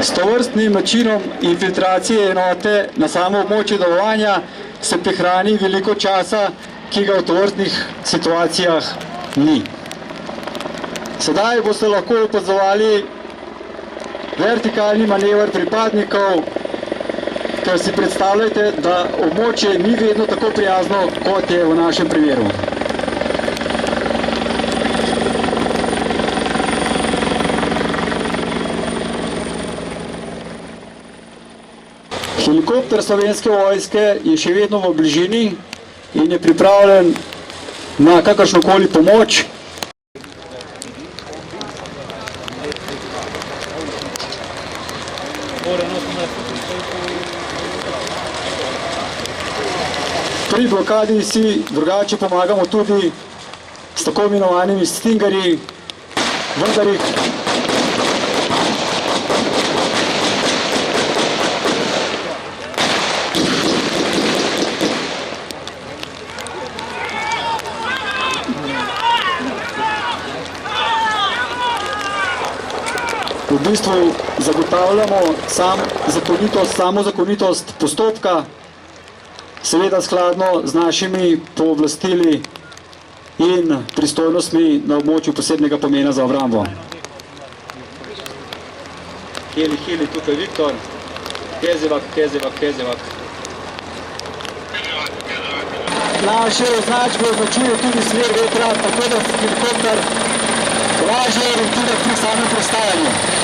S tovrstnim načinom infiltracije enote na samo območje delovanja se prihrani veliko časa, ki ga v tovrstnih situacijah ni. Sedaj boste lahko opazovali vertikalni manever pripadnikov, ker si predstavljajte, da območje ni vedno tako prijazno, kot je v našem primeru. Helikopter Slovenske vojske je še vedno v bližini in je pripravljen na kakršnokoli pomoč. Pri blokadi si drugače pomagamo tudi s tako imenovanimi stingerji, vendar jih v bistvu zagotavljamo samo zakonitost postopka, seveda skladno z našimi pooblastili in pristojnostmi na območju posebnega pomena za obrambo. Heli, tukaj Viktor. Kezevak. Naše označbe označuje tudi smer vetra, tako da helikopter lažje orientira pri samem prestajanju.